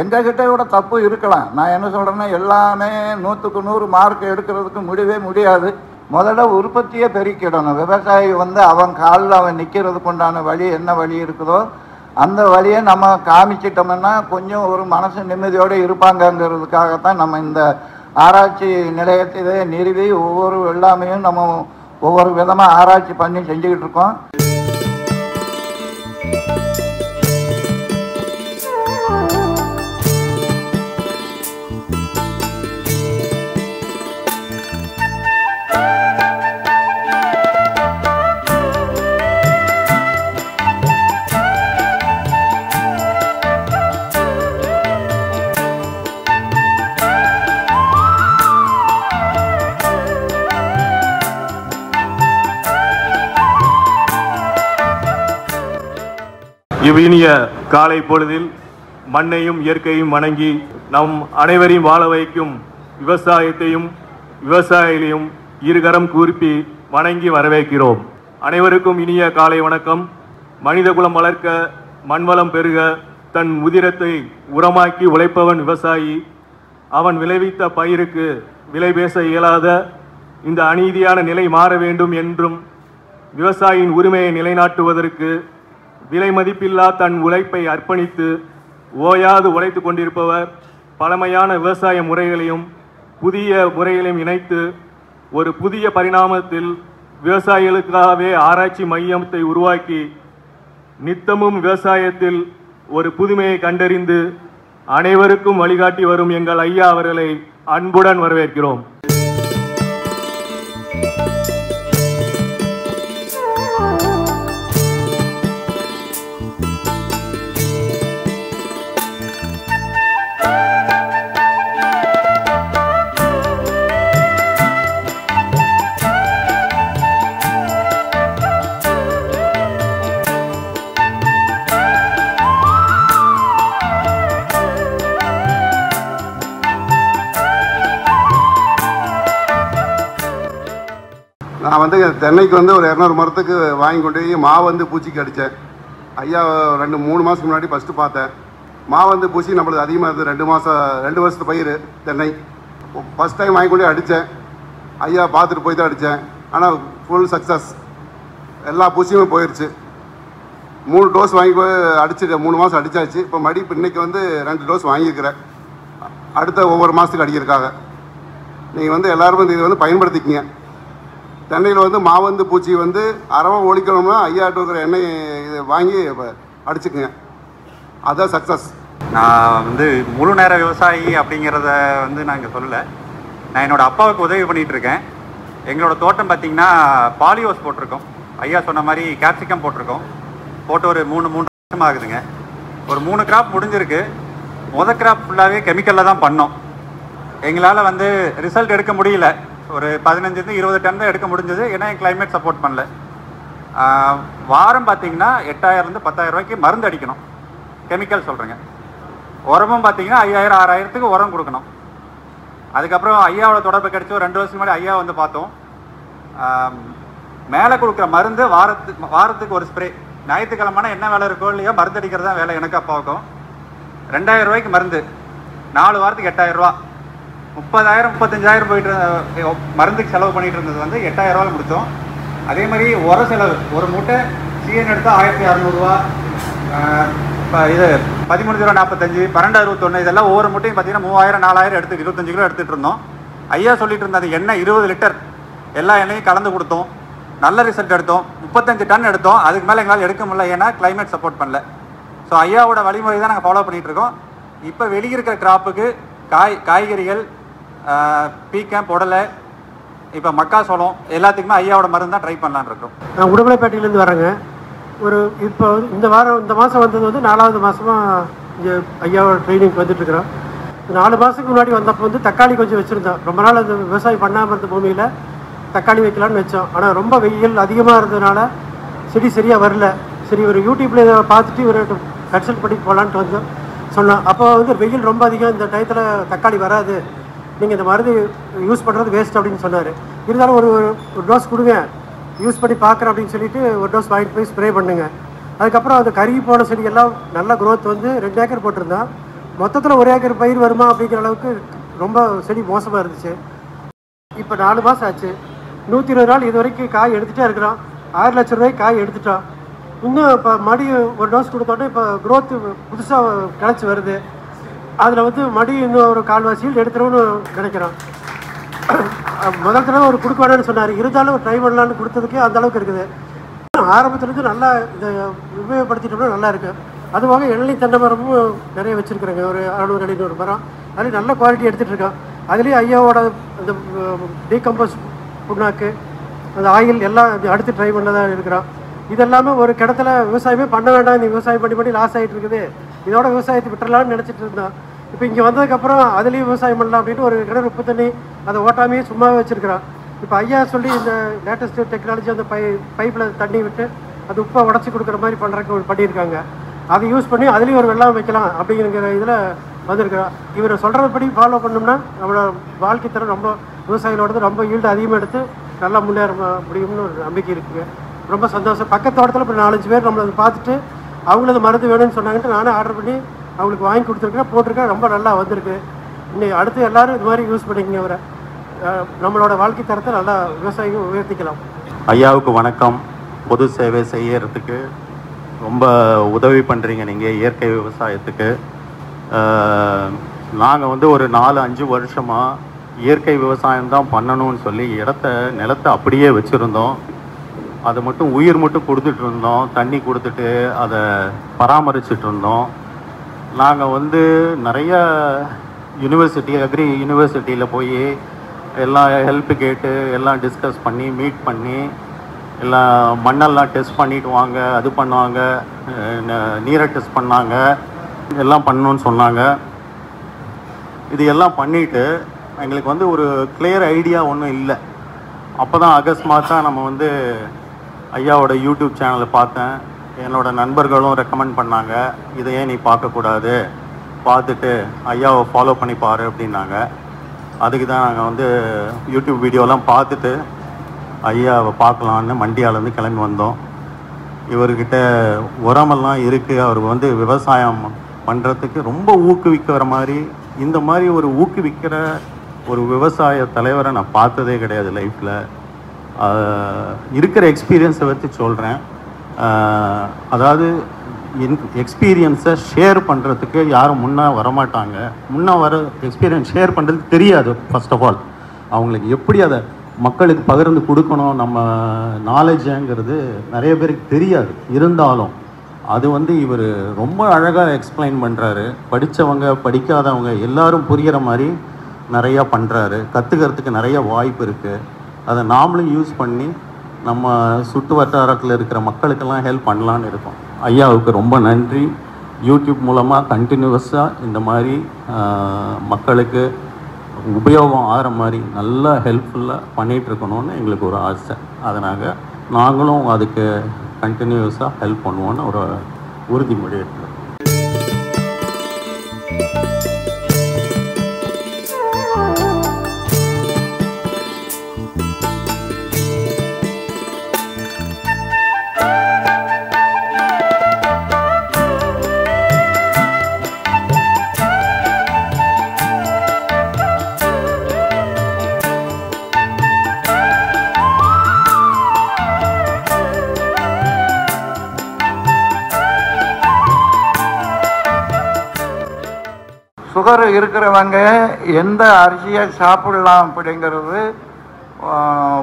எங்ககிட்ட கூட தப்பு இருக்கலாம். நான் என்ன சொல்கிறேன்னா, எல்லாமே 100க்கு 100 மார்க் எடுக்கிறதுக்கு முடியாது. முதல்ல உற்பத்தியை பெருக்கிடணும். விவசாயி அவன் காலில் அவன் நிற்கிறதுக்கு உண்டான வழி என்ன வழி இருக்குதோ அந்த வழியை நம்ம காமிச்சிட்டோம்னா கொஞ்சம் ஒரு மனசு நிம்மதியோடு இருப்பாங்கங்கிறதுக்காகத்தான் நம்ம இந்த ஆராய்ச்சி நிலையத்தை நிறுவி ஒவ்வொரு எல்லாமையும் நம்ம ஒவ்வொரு விதமாக ஆராய்ச்சி பண்ணி செஞ்சுக்கிட்டு இருக்கோம். இவ்வினிய காலை பொழுதில் மண்ணையும் இயற்கையும் வணங்கி நம் அனைவரையும் வாழ வைக்கும் விவசாயத்தையும் விவசாயிகளையும் இருகரம் கூப்பி வணங்கி வரவேற்கிறோம். அனைவருக்கும் இனிய காலை வணக்கம். மனிதகுலம் வளர்க்க, மண்வளம் பெருக, தன் உதிரத்தை உரமாக்கி உழைப்பவன் விவசாயி. அவன் விளைவித்த பயிருக்கு விலை பேச இயலாத இந்த அநீதியான நிலை மாற வேண்டும் என்றும் விவசாயியின் உரிமையை நிலைநாட்டுவதற்கு விலை மதிப்பில்லா தன் உழைப்பை அர்ப்பணித்து ஓயாது உழைத்து கொண்டிருப்பவர் பழமையான விவசாய முறைகளையும் புதிய முறைகளையும் இணைத்து ஒரு புதிய பரிணாமத்தில் விவசாயிகளுக்காகவே ஆராய்ச்சி மையத்தை உருவாக்கி நித்தமும் விவசாயத்தில் ஒரு புதுமையை கண்டறிந்து அனைவருக்கும் வழிகாட்டி வரும் எங்கள் ஐயா அவர்களை அன்புடன் வரவேற்கிறோம். நான் தென்னைக்கு ஒரு 200 மரத்துக்கு வாங்கி கொண்டு போய் மாவு பூச்சிக்கு அடித்தேன். ஐயா 2-3 மாதத்துக்கு முன்னாடி ஃபஸ்ட்டு பார்த்தேன். மாவு பூச்சி நம்மளுக்கு அதிகமாக இருந்தது. 2 வருஷத்து பயிர் தென்னை. ஃபஸ்ட் டைம் வாங்கி கொண்டு அடித்தேன். ஐயா பார்த்துட்டு போய் தான் அடித்தேன். ஆனால் ஃபுல் சக்ஸஸ். எல்லா பூச்சியுமே போயிடுச்சு. 3 டோஸ் வாங்கி போய் அடிச்சுட்டு 3 மாதம் அடித்தாச்சு. இப்போ இன்றைக்கி 2 டோஸ் வாங்கியிருக்கிறேன். அடுத்த ஒவ்வொரு மாதத்துக்கு அடிக்கிறதுக்காக நீங்கள் எல்லோரும் இதை பயன்படுத்திக்கிங்க. தென்னையில் மாவு பூச்சி அறவை ஒழிக்கணும்னா ஐயாட்டு இருக்கிற எண்ணெய் இதை வாங்கி அடிச்சுக்குங்க. அதுதான் சக்ஸஸ். நான் முழு நேர விவசாயி அப்படிங்கிறத நான் இங்கே சொல்லலை. நான் என்னோடய அப்பாவுக்கு உதவி பண்ணிகிட்ருக்கேன். எங்களோட தோட்டம் பார்த்திங்கன்னா பாலியோஸ் போட்டிருக்கோம். ஐயா சொன்ன மாதிரி கேப்சிகம் போட்டிருக்கோம். போட்டு ஒரு 3 வருஷம் ஆகுதுங்க. ஒரு 3 கிராப் முடிஞ்சிருக்கு. மொதல் கிராப் ஃபுல்லாகவே கெமிக்கலில் தான் பண்ணோம். எங்களால் ரிசல்ட் எடுக்க முடியல. ஒரு 15-20 டன் தான் எடுக்க முடிஞ்சது. ஏன்னா என் கிளைமேட் சப்போர்ட் பண்ணல. வாரம் பார்த்திங்கன்னா 8000-10,000 ரூபாய்க்கு மருந்து அடிக்கணும். கெமிக்கல் சொல்கிறேங்க. உரமும் பார்த்திங்கன்னா 5000-6000க்கு உரம் கொடுக்கணும். அதுக்கப்புறம் ஐயாவோட தொடர்பு கிடச்சி ஒரு 2 வருஷம் முன்னாடி ஐயா பார்த்தோம். மேலே கொடுக்குற மருந்து வாரத்துக்கு ஒரு ஸ்ப்ரே. ஞாயிற்றுக்கிழமைனா என்ன வேலை இருக்கோ இல்லையோ மருந்து அடிக்கிறது தான் வேலை எனக்கு அப்பாவுக்கும். 2000 ரூபாய்க்கு மருந்து, 4 வாரத்துக்கு 8000 ரூபா. 30,000-35,000 போயிட்டு மருந்துக்கு செலவு பண்ணிட்டு இருந்தது 8000 ரூபாய் முடித்தோம். அதே மாதிரி உர செலவு, ஒரு மூட்டை சிஎன் எடுத்தால் 1600 ரூபா. இப்போ இது 13,045, 12,021 இதெல்லாம் ஒவ்வொரு மூட்டையும் பார்த்தீங்கன்னா 3000-4000 எடுத்து 25 கிலோ எடுத்துகிட்டு இருந்தோம். ஐயா சொல்லிட்டு இருந்தது எண்ணெய் 20 லிட்டர் எல்லா எண்ணெயும் கலந்து கொடுத்தோம். நல்ல ரிசல்ட் எடுத்தோம். 35 டன் எடுத்தோம். அதுக்கு மேலே எங்களால் எடுக்க முடியல, ஏன்னா கிளைமேட் சப்போர்ட் பண்ணல. ஸோ ஐயாவோட வழிமுறை தான் நாங்கள் ஃபாலோ பண்ணிகிட்ருக்கோம். இப்போ வெளியிருக்கிற கிராப்புக்கு காய்கறிகள், பீக்கம், புடலை, இப்போ மக்காசோளம் எல்லாத்துக்குமே ஐயாவோட மருந்து தான் ட்ரை பண்ணலான்னு இருக்கோம். நான் உடுமலைப்பேட்டையிலேருந்து வரேங்க. இப்போ இந்த மாதம் வந்தது 4வது மாதமாக இங்கே ஐயாவோட ட்ரைனிங் வந்துட்டுருக்குறோம். 4 மாதத்துக்கு முன்னாடி வந்தப்போ தக்காளி கொஞ்சம் வச்சுருந்தோம். ரொம்ப நாள் அந்த விவசாயம் பண்ணாமல் இருந்த பூமியில் தக்காளி வைக்கலான்னு வச்சோம். ஆனால் ரொம்ப வெயில் அதிகமாக இருந்ததுனால செடி சரியாக வரல. சரி, ஒரு யூடியூப்பில் இதை பார்த்துட்டு ஒரு கன்சல்ட் பண்ணி போகலான்ட்டு சொன்னோம். அப்போ வெயில் ரொம்ப அதிகம், இந்த டயத்தில் தக்காளி வராது, நீங்கள் இந்த மருந்து யூஸ் பண்ணுறது வேஸ்ட் அப்படின்னு சொன்னார். இருந்தாலும் ஒரு டோஸ் கொடுங்க, யூஸ் பண்ணி பார்க்குறேன் அப்படின்னு சொல்லிட்டு ஒரு டோஸ் வாங்கிட்டு போய் ஸ்ப்ரே பண்ணுங்க. அதுக்கப்புறம் அந்த கருகி போன செடியெல்லாம் நல்ல க்ரோத் 2 ஏக்கர் போட்டிருந்தோம். மொத்தத்தில் ஒரே ஏக்கர் பயிர் வருமா அப்படிங்கிற அளவுக்கு ரொம்ப செடி மோசமாக இருந்துச்சு. இப்போ 4 மாதம் ஆச்சு, 120 நாள் இது வரைக்கும் காய் எடுத்துகிட்டே இருக்கிறோம். 6 லட்சம் ரூபாய்க்கு காய் எடுத்துட்டோம். இன்னும் இப்போ மடி ஒரு டோஸ் கொடுத்தோன்னே இப்போ க்ரோத்து புதுசாக கிளச்சி வருது. அதில் வந்து மடி இன்னும் ஒரு 1/4 சீல்டு எடுத்துருவோன்னு நினைக்கிறோம். முதல் தடவை ஒரு கொடுக்க வேணும்னு சொன்னார், இருந்தாலும் ட்ரை பண்ணலான்னு கொடுத்ததுக்கே அந்த அளவுக்கு இருக்குது. ஆரம்பத்துலேருந்து நல்லா இதை உபயோகப்படுத்திட்டோம்னா நல்லா இருக்குது. அதுவாக இளநீ தென்னை மரமும் நிறைய வச்சுருக்குறேங்க, ஒரு 600-700 மரம். அதுலேயும் நல்ல குவாலிட்டி எடுத்துகிட்டு இருக்கோம். அதுலேயும் ஐயாவோட இந்த டீகம்போஸ் புண்ணாக்கு, அந்த ஆயில் எல்லாம் அடுத்து ட்ரை பண்ண தான் இருக்கிறோம். இதெல்லாமே ஒரு கிடத்துல விவசாயமே பண்ண வேண்டாம், இந்த விவசாயம் பண்ணி லாஸ் ஆகிட்டு இருக்குது, இதோட விவசாயத்தை விட்டுறலான்னு நினச்சிட்டு இருந்தோம். இப்போ இங்கே வந்ததுக்கப்புறம் அதுலேயும் விவசாயம் பண்ணலாம் அப்படின்ட்டு ஒரு கிணறு உப்பு தண்ணி அதை ஓட்டாமையே சும்மாவே வச்சுருக்கிறோம். இப்போ ஐயா சொல்லி இந்த லேட்டஸ்ட் டெக்னாலஜி அந்த பைப்பில் தண்ணி விட்டு அது உப்பை உடச்சி கொடுக்குற மாதிரி பண்ணுறதுக்கு பண்ணியிருக்காங்க. அதை யூஸ் பண்ணி அதுலேயும் ஒரு வெள்ளாமை வைக்கலாம் அப்படிங்கிற இதில் வந்திருக்கிறோம். இவரை சொல்கிறபடி ஃபாலோ பண்ணோம்னா நம்மளோட வாழ்க்கை தரம் ரொம்ப விவசாயிகளோடது ரொம்ப ஈல்டு அதிகமாக எடுத்து நல்லா முன்னேற முடியும்னு ஒரு நம்பிக்கை இருக்குங்க. ரொம்ப சந்தோஷம். பக்கத்து தோட்டத்தில் இப்போ 4-5 பேர் நம்மளை பார்த்துட்டு அவங்களது மருந்து வேணும்னு சொன்னாங்கன்ட்டு நானே ஆர்டர் பண்ணி அவங்களுக்கு வாங்கி கொடுத்துருக்கேன், போட்டிருக்கேன். ரொம்ப நல்லா வந்திருக்கு. இன்னைக்கு அடுத்து எல்லோரும் இது மாதிரி யூஸ் பண்ணிக்கங்க. அவரை நம்மளோட வாழ்க்கை தரத்தை நல்லா விவசாயிகள் உயர்த்திக்கலாம். ஐயாவுக்கு வணக்கம். பொது சேவை செய்யறதுக்கு ரொம்ப உதவி பண்ணுறீங்க நீங்கள் இயற்கை விவசாயத்துக்கு. நாங்கள் வந்து ஒரு 4-5 வருஷமாக இயற்கை விவசாயம் தான் பண்ணணும்னு சொல்லி நிலத்தை அப்படியே வச்சுருந்தோம். அதை மட்டும் உயிர் மட்டும் கொடுத்துட்டு இருந்தோம், தண்ணி கொடுத்துட்டு அதை பராமரிச்சுட்டு இருந்தோம். நாங்கள் வந்து நிறைய அக்ரி யூனிவர்சிட்டியில் போய் எல்லாம் ஹெல்ப்பு கேட்டு எல்லாம் டிஸ்கஸ் பண்ணி மீட் பண்ணி எல்லாம் மண்ணெல்லாம் டெஸ்ட் பண்ணிட்டு வாங்க, அது பண்ணுவாங்க, நீரை டெஸ்ட் பண்ணாங்க, எல்லாம் பண்ணணும்னு சொன்னாங்க. இது எல்லாம் பண்ணிவிட்டு எங்களுக்கு வந்து ஒரு கிளியர் ஐடியா ஒன்றும் இல்லை. அப்போ தான் ஆகஸ்ட் மாதம் நம்ம வந்து ஐயாவோட யூடியூப் சேனலை பார்த்தேன். என்னோட நண்பர்களும் ரெக்கமெண்ட் பண்ணாங்க, இதை ஏன் நீ பார்க்கக்கூடாது, பார்த்துட்டு ஐயாவை ஃபாலோ பண்ணி பாரு அப்படின்னாங்க. அதுக்கு தான் நாங்கள் வந்து யூடியூப் வீடியோலாம் பார்த்துட்டு ஐயாவை பார்க்கலான்னு மண்டியாலேருந்து கிளம்பி வந்தோம். இவர்கிட்ட உரமெல்லாம் இருக்குது, அவர் வந்து விவசாயம் பண்ணுறதுக்கு ரொம்ப ஊக்குவிக்கிற மாதிரி, இந்த மாதிரி ஒரு ஊக்குவிக்கிற ஒரு விவசாய தலைவரை நான் பார்த்ததே கிடையாது லைஃப்பில். இருக்கிற எக்ஸ்பீரியன்ஸை வச்சு சொல்கிறேன். அதாவது எக்ஸ்பீரியன்ஸை ஷேர் பண்ணுறதுக்கு யாரும் முன்னே வரமாட்டாங்க. எக்ஸ்பீரியன்ஸ் ஷேர் பண்ணுறதுக்கு தெரியாது. ஃபர்ஸ்ட் ஆஃப் ஆல் அவங்களுக்கு எப்படி அதை மக்களுக்கு பகிர்ந்து கொடுக்கணும், நம்ம நாலேஜுங்கிறது நிறைய பேருக்கு தெரியாது. இருந்தாலும் அது வந்து இவர் ரொம்ப அழகாக எக்ஸ்பிளைன் பண்ணுறாரு. படித்தவங்க படிக்காதவங்க எல்லாரும் புரிகிற மாதிரி நிறையா பண்ணுறாரு. கற்றுக்கிறதுக்கு நிறைய வாய்ப்பு இருக்குது. அதை நாமளும் யூஸ் பண்ணி நம்ம சுற்று வட்டாரத்தில் இருக்கிற மக்களுக்கெல்லாம் ஹெல்ப் பண்ணலான்னு இருக்கோம். ஐயாவுக்கு ரொம்ப நன்றி. யூடியூப் மூலமாக கண்டினியூவஸாக இந்த மாதிரி மக்களுக்கு உபயோகம் ஆகிற மாதிரி நல்லா ஹெல்ப்ஃபுல்லாக பண்ணிகிட்ருக்கணும்னு எங்களுக்கு ஒரு ஆசை. அதனால் நாங்களும் அதுக்கு கண்டினியூஸாக ஹெல்ப் பண்ணுவோன்னு ஒரு உறுதிமொழி எடுக்கிறோம். சுகர் இருக்கிறவங்க எந்த அரிசியை சாப்பிடலாம் அப்படிங்கிறது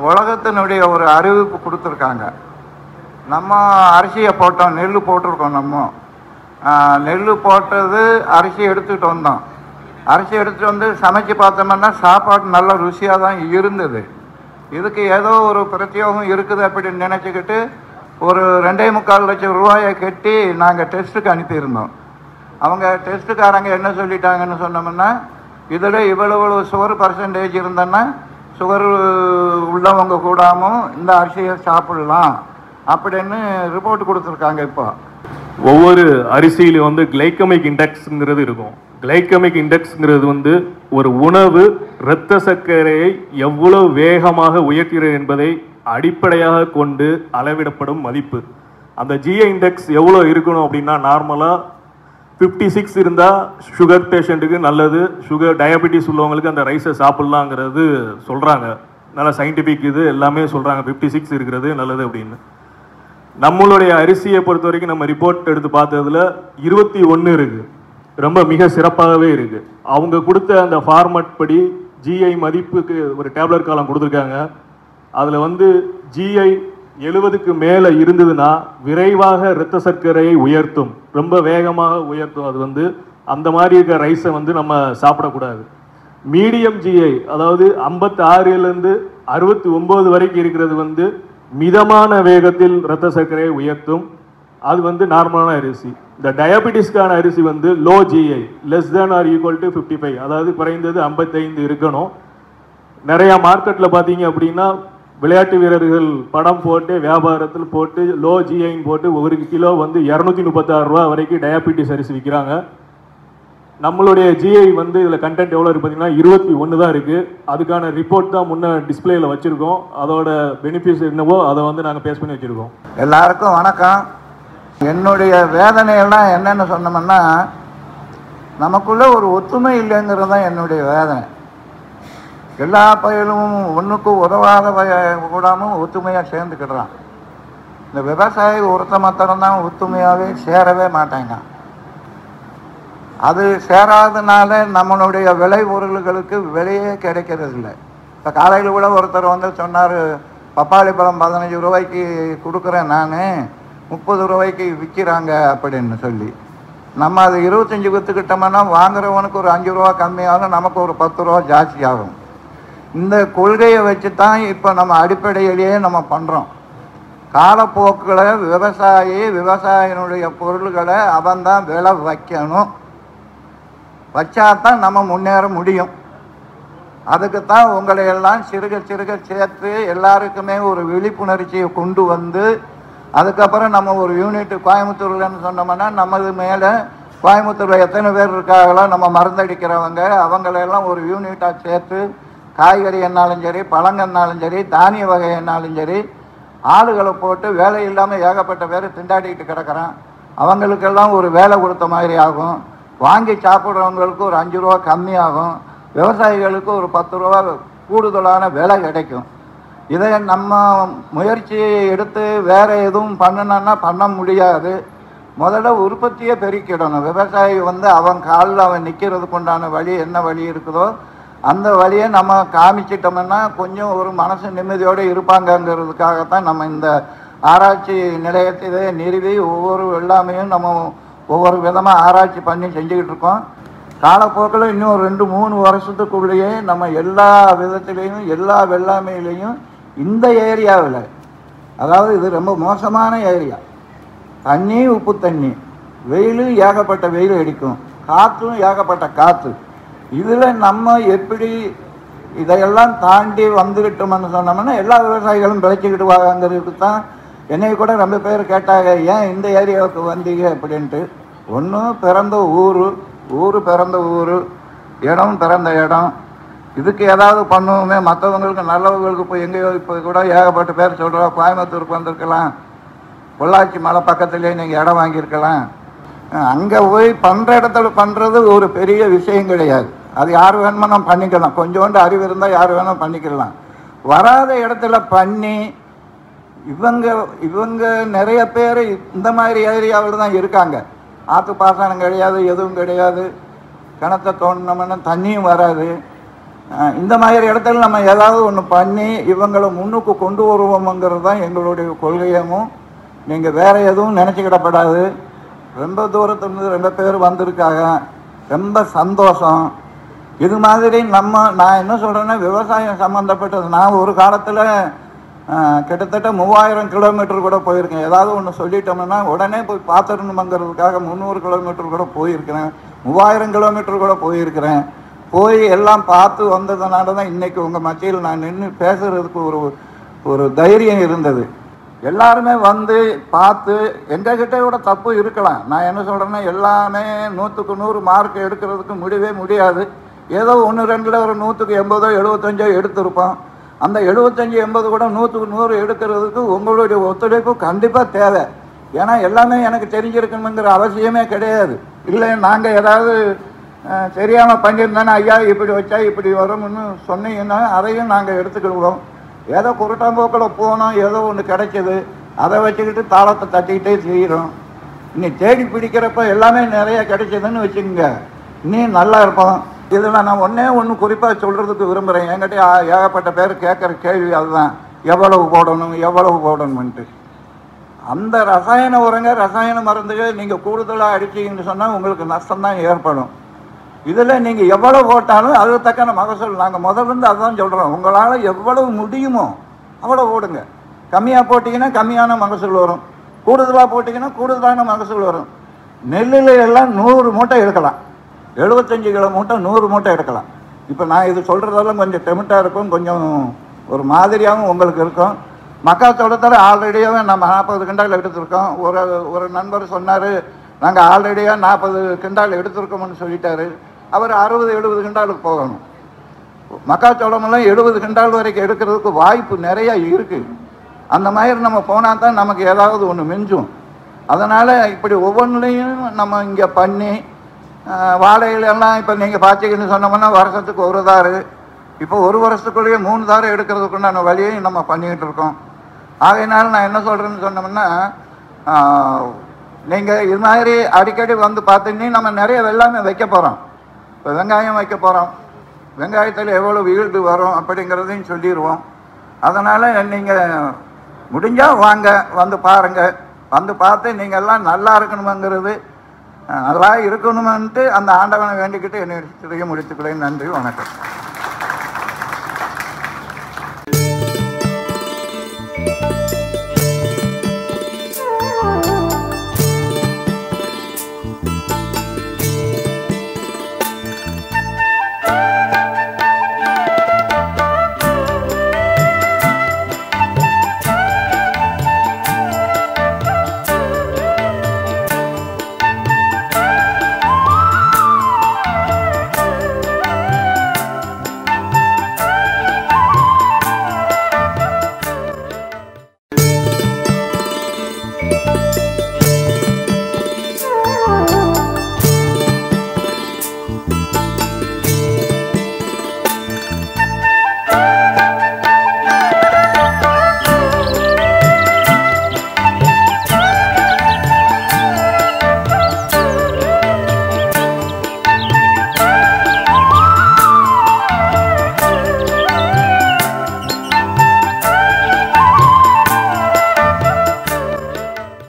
உலகத்தினுடைய ஒரு அறிவிப்பு கொடுத்துருக்காங்க. நம்ம அரிசியை போட்டோம், நெல் போட்டிருக்கோம். நம்ம நெல் போட்டது அரிசி எடுத்துகிட்டு வந்தோம். அரிசி எடுத்துகிட்டு வந்து சமைச்சு பார்த்தோம்னா சாப்பாடு நல்ல ருசியாக தான் இருந்தது. இதுக்கு ஏதோ ஒரு பிரத்யோகம் இருக்குது அப்படின்னு நினச்சிக்கிட்டு ஒரு 2.25 லட்சம் ரூபாயை கட்டி நாங்கள் டெஸ்ட்டுக்கு அனுப்பியிருந்தோம். அவங்க டெஸ்ட்டுக்காரங்க என்ன சொல்லிட்டாங்கன்னு சொன்னோம்னா, இதில் இவ்வளவு சுகர் பர்சன்டேஜ் இருந்தோன்னா சுகர் உள்ளவங்க கூடாமல் இந்த அரிசியை சாப்பிடலாம் அப்படின்னு ரிப்போர்ட் கொடுத்துருக்காங்க. இப்போ ஒவ்வொரு அரிசியிலும் வந்து கிளைக்கமிக் இண்டெக்ஸுங்கிறது இருக்கும். கிளைக்கமிக் இண்டெக்ஸுங்கிறது வந்து ஒரு உணவு இரத்த சர்க்கரையை எவ்வளவு வேகமாக உயர்த்துகிறது என்பதை அடிப்படையாக கொண்டு அளவிடப்படும் மதிப்பு. அந்த ஜிஐ இண்டெக்ஸ் எவ்வளோ இருக்கணும் அப்படின்னா, நார்மலாக 56 இருந்தால் சுகர் பேஷண்ட்டுக்கு நல்லது, சுகர் டயபெட்டிஸ் உள்ளவங்களுக்கு அந்த ரைஸை சாப்பிட்லாங்கிறது சொல்கிறாங்க. நல்லா சயின்டிஃபிக் இது எல்லாமே சொல்கிறாங்க 56 இருக்கிறது நல்லது அப்படின்னு. நம்மளுடைய அரிசியை பொறுத்த வரைக்கும் நம்ம ரிப்போர்ட் எடுத்து பார்த்ததுல 21 இருக்குது, ரொம்ப மிக சிறப்பாகவே இருக்குது. அவங்க கொடுத்த அந்த ஃபார்மட் படி ஜிஐ மதிப்புக்கு ஒரு டேப்லெட் காலம் கொடுத்துருக்காங்க. அதில் வந்து ஜிஐ 70க்கு மேலே இருந்ததுன்னா விரைவாக இரத்த சர்க்கரையை உயர்த்தும், ரொம்ப வேகமாக உயர்த்தும். அது வந்து அந்த மாதிரி இருக்கிற ரைஸை வந்து நம்ம சாப்பிடக்கூடாது. மீடியம் ஜிஐ அதாவது 56லேருந்து 69 வரைக்கும் இருக்கிறது வந்து மிதமான வேகத்தில் இரத்த சர்க்கரையை உயர்த்தும். அது வந்து நார்மலான அரிசி. இந்த டயபெட்டிஸ்க்கான அரிசி வந்து low GI, less than or equal to 55, அதாவது குறைந்தது 55 இருக்கணும். நிறையா மார்க்கெட்டில் பார்த்தீங்க அப்படின்னா விளையாட்டு வீரர்கள் படம் போட்டு வியாபாரத்தில் போட்டு லோ ஜிஐன்னு போட்டு 1 கிலோ வந்து 236 ரூபா வரைக்கும் டயபெட்டிஸ் அரிசி விற்கிறாங்க. நம்மளுடைய ஜிஐ வந்து இதில் கண்டென்ட் எவ்வளோ இருக்குது பார்த்தீங்கன்னா 21 தான் இருக்குது. அதுக்கான ரிப்போர்ட் தான் முன்னே டிஸ்பிளேயில் வச்சுருக்கோம். அதோட பெனிஃபிட்ஸ் என்னவோ அதை வந்து நாங்கள் பேஸ் பண்ணி வச்சுருக்கோம். எல்லாருக்கும் வணக்கம். என்னுடைய வேதனையெல்லாம் என்னென்னு சொன்னோம்னா, நமக்குள்ளே ஒரு ஒத்துமை இல்லைங்கிறது தான் என்னுடைய வேதனை. எல்லா பயிலும் ஒன்றுக்கும் உதவாத கூடாமல் ஒத்துமையாக சேர்ந்துக்கிடுறான். இந்த விவசாயி ஒருத்த மாத்திரம் தான் ஒத்துமையாகவே சேரவே மாட்டாங்க. அது சேராதனால நம்மளுடைய விளை பொருள்களுக்கு விலையே கிடைக்கிறது இல்லை. இப்போ காலையில் கூட ஒருத்தர் வந்து சொன்னார், பப்பாளி பழம் 15 ரூபாய்க்கு கொடுக்குறேன் நான், 30 ரூபாய்க்கு விற்கிறாங்க அப்படின்னு சொல்லி. நம்ம அது 25 விற்றுக்கிட்டோம்னா வாங்குறவனுக்கு ஒரு 5 ரூபா கம்மியாகும், நமக்கு ஒரு 10 ரூபா ஜாஸ்தி ஆகும். இந்த கொள்கையை வச்சு தான் இப்போ நம்ம அடிப்படையிலேயே நம்ம பண்ணுறோம். காலப்போக்கில் விவசாயினுடைய பொருள்களை அவன் தான் விலை வைக்கணும், வச்சாதான் நம்ம முன்னேற முடியும். அதுக்குத்தான் உங்களை எல்லாம் சிறுக சிறுக சேர்த்து எல்லாருக்குமே ஒரு விழிப்புணர்ச்சியை கொண்டு வந்து, அதுக்கப்புறம் நம்ம ஒரு யூனிட் கோயம்புத்தூர்லன்னு சொன்னோம்னா நமது மேலே கோயம்புத்தூரில் எத்தனை பேர் இருக்காங்களோ நம்ம மருந்தடிக்கிறவங்க அவங்களெல்லாம் ஒரு யூனிட்டாக சேர்த்து, காய்கறி என்னாலும் சரி, பழங்கன்னாலும் சரி, தானிய வகை என்னாலும் சரி, ஆளுகளை போட்டு வேலை இல்லாமல் ஏகப்பட்ட பேர் திண்டாடிக்கிட்டு கிடக்கிறான். அவங்களுக்கெல்லாம் ஒரு வேலை கொடுத்த மாதிரி ஆகும். வாங்கி சாப்பிட்றவங்களுக்கு ஒரு 5 ரூபா கம்மியாகும். விவசாயிகளுக்கு ஒரு 10 ரூபா கூடுதலான விலை கிடைக்கும். இதை நம்ம முயற்சியை எடுத்து வேறு எதுவும் பண்ணணுன்னா பண்ண முடியாது. முதல்ல உற்பத்தியை பெருக்கிடணும். விவசாயி வந்து அவன் காலில் அவன் நிற்கிறதுக்கு உண்டான வழி என்ன வழி இருக்குதோ அந்த வழியை நம்ம காமிச்சிட்டோம்னா கொஞ்சம் ஒரு மனசு நிம்மதியோடு இருப்பாங்கங்கிறதுக்காகத்தான் நம்ம இந்த ஆராய்ச்சி நிலையத்தை நிறுவி ஒவ்வொரு எல்லாமையும் நம்ம ஒவ்வொரு விதமாக ஆராய்ச்சி பண்ணி செஞ்சுக்கிட்டு இருக்கோம். காலப்போக்கில் இன்னும் 2-3 வருஷத்துக்குள்ளேயே நம்ம எல்லா விதத்துலேயும் எல்லா வெள்ளாமையிலையும் இந்த ஏரியாவில், அதாவது இது ரொம்ப மோசமான ஏரியா, தண்ணி உப்பு தண்ணி, வெயிலும் ஏகப்பட்ட வெயில் அடிக்கும், காற்றும் ஏகப்பட்ட காற்று. இதில் நம்ம எப்படி இதையெல்லாம் தாண்டி வந்துக்கிட்டோம்னு சொன்னோம்னா எல்லா விவசாயிகளும் விளைச்சிக்கிட்டு வாங்கிறதுக்கு தான். என்னை கூட ரொம்ப பேர் கேட்டாங்க, ஏன் இந்த ஏரியாவுக்கு வந்தீங்க அப்படின்ட்டு. ஒன்றும் பிறந்த ஊர் பிறந்த ஊர், இடம் பிறந்த இடம், இதுக்கு ஏதாவது பண்ணுவோமே. மற்றவங்களுக்கு நல்லவங்களுக்கு போய் எங்கேயோ இப்போ கூட ஏகப்பட்ட பேர் சொல்கிறோம், கோயம்புத்தூருக்கு வந்திருக்கலாம், பொள்ளாச்சி மலை பக்கத்துலேயே நீங்கள் இடம் வாங்கியிருக்கலாம். அங்கே போய் பண்ணுற இடத்துல பண்ணுறது ஒரு பெரிய விஷயம் கிடையாது. அது யார் வேணுமோ நம்ம பண்ணிக்கலாம். கொஞ்சோண்டு அறிவு இருந்தால் யார் வேணும் பண்ணிக்கலாம். வராத இடத்துல பண்ணி இவங்க நிறைய பேர் இந்த மாதிரி ஏரியாவில் தான் இருக்காங்க. ஆற்று பாசனம் கிடையாது, எதுவும் கிடையாது, கிணத்தை தோண்டினோம்னா தண்ணியும் வராது. இந்த மாதிரி இடத்துல நம்ம ஏதாவது ஒன்று பண்ணி இவங்களை முன்னுக்கு கொண்டு வருவோம்ங்கிறது தான் எங்களுடைய கொள்கையமும். நீங்கள் வேறு எதுவும் நினச்சிக்கிடப்படாது. ரொம்ப தூரத்துலேருந்து ரொம்ப பேர் வந்திருக்காங்க, ரொம்ப சந்தோஷம். இது மாதிரி நான் என்ன சொல்கிறேன்னா, விவசாயம் சம்மந்தப்பட்டது. நான் ஒரு காலத்தில் கிட்டத்தட்ட 3000 கிலோமீட்டர் கூட போயிருக்கேன். ஏதாவது ஒன்று சொல்லிட்டோம்னா உடனே போய் பார்த்துடணுமங்கிறதுக்காக 300 கிலோமீட்டர் கூட போயிருக்கிறேன், 3000 கிலோமீட்டர் கூட போயிருக்கிறேன். போய் எல்லாம் பார்த்து வந்ததுனால தான் இன்றைக்கி உங்கள் மத்தியில் நான் நின்று பேசுகிறதுக்கு ஒரு தைரியம் இருந்தது. எல்லாருமே வந்து பார்த்து எங்ககிட்ட கூட தப்பு இருக்கலாம். நான் என்ன சொல்கிறேன்னா, எல்லாமே 100க்கு 100 மார்க் எடுக்கிறதுக்கு முடியாது. ஏதோ 1-2 ஒரு 100க்கு 80 75 எடுத்திருப்போம். அந்த 75-80 கூட 100க்கு 100 எடுக்கிறதுக்கு உங்களுடைய ஒத்துழைப்பு கண்டிப்பாக தேவை. ஏன்னா எல்லாமே எனக்கு தெரிஞ்சிருக்கணுங்கிற அவசியமே கிடையாது. இல்லை நாங்கள் ஏதாவது தெரியாமல் பண்ணியிருந்தோன்னா ஐயா இப்படி வச்சா இப்படி வரும்னு சொன்னீங்கன்னா அதையும் நாங்கள் எடுத்துக்கிடுவோம். ஏதோ குருட்டாம்போக்கில் போனோம், ஏதோ ஒன்று கிடைக்கிது, அதை வச்சுக்கிட்டு தாளத்தை தட்டிக்கிட்டே செய்கிறோம். இன்னி தேடி பிடிக்கிறப்ப எல்லாமே நிறைய கிடைச்சதுன்னு வச்சுக்கோங்க, இன்னும் நல்லா இருப்போம். இதில் நான் ஒன்று குறிப்பாக சொல்கிறதுக்கு விரும்புகிறேன். என்கிட்ட ஏகப்பட்ட பேர் கேட்குற கேள்வி அதுதான், எவ்வளவு போடணும்ன்ட்டு. அந்த ரசாயன உரங்க ரசாயன மருந்துகள் நீங்கள் கூடுதலாக அடிச்சிங்கன்னு சொன்னால் உங்களுக்கு நஷ்டம்தான் ஏற்படும். இதில் நீங்கள் எவ்வளவு போட்டாலும் அது தக்கன மகசூல். நாங்கள் முதல்ல அதுதான் சொல்கிறோம், உங்களால் எவ்வளவு முடியுமோ அவ்வளோ போடுங்க. கம்மியாக போட்டிங்கன்னா கம்மியான மகசூல் வரும், கூடுதலாக போட்டிங்கன்னா கூடுதலான மகசூல் வரும். நெல்லில் எல்லாம் 100 மூட்டை எடுக்கலாம், 75 கிலோ மூட்டை 100 மூட்டை எடுக்கலாம். இப்போ நான் இது சொல்கிறதெல்லாம் கொஞ்சம் டெமிட்டாக இருக்கும், கொஞ்சம் ஒரு மாதிரியாகவும் உங்களுக்கு இருக்கும். மக்காச்சோளத்தில் ஆல்ரெடியாகவே நம்ம 40 கிண்டால் எடுத்திருக்கோம். ஒரு நண்பர் சொன்னார், நாங்கள் ஆல்ரெடியாக 40 கிண்டால் எடுத்திருக்கோம்னு சொல்லிட்டாரு. அவர் 60-70 கிண்டாலுக்கு போகணும். மக்காச்சோளமெல்லாம் 70 கிண்டால் வரைக்கும் எடுக்கிறதுக்கு வாய்ப்பு நிறையா இருக்குது. அந்த மாதிரி நம்ம போனால் தான் நமக்கு ஏதாவது ஒன்று மிஞ்சும். அதனால் இப்படி ஒவ்வொன்றுலையும் நம்ம இங்கே பண்ணி வாழையிலெல்லாம் இப்போ நீங்கள் பார்த்தீங்கன்னு சொன்னோம்னா வருஷத்துக்கு 1 தாரு, இப்போ 1 வருஷத்துக்குள்ளேயே 3 தாரு எடுக்கிறதுக்குண்டான வழியையும் நம்ம பண்ணிக்கிட்டு இருக்கோம். ஆகையினால நான் என்ன சொல்கிறேன்னு சொன்னோம்னா, நீங்கள் இது மாதிரி அடிக்கடி வந்து பார்த்தீங்கன்னா நம்ம நிறைய வெள்ளாமை வைக்க போகிறோம். இப்போ வெங்காயம் வைக்க போகிறோம், வெங்காயத்தில் எவ்வளோ ஈல்டு வரும் அப்படிங்கிறதையும் சொல்லிடுவோம். அதனால் நீங்கள் முடிஞ்சால் வாங்க, வந்து பாருங்கள். வந்து பார்த்து நீங்கள் எல்லாம் நல்லா இருக்கணுங்கிறது, நல்லா இருக்கணுமென்ட்டு அந்த ஆண்டவனை வேண்டிக்கிட்டு என்னை முடித்துக்கிறேன். நன்றி, வணக்கம்.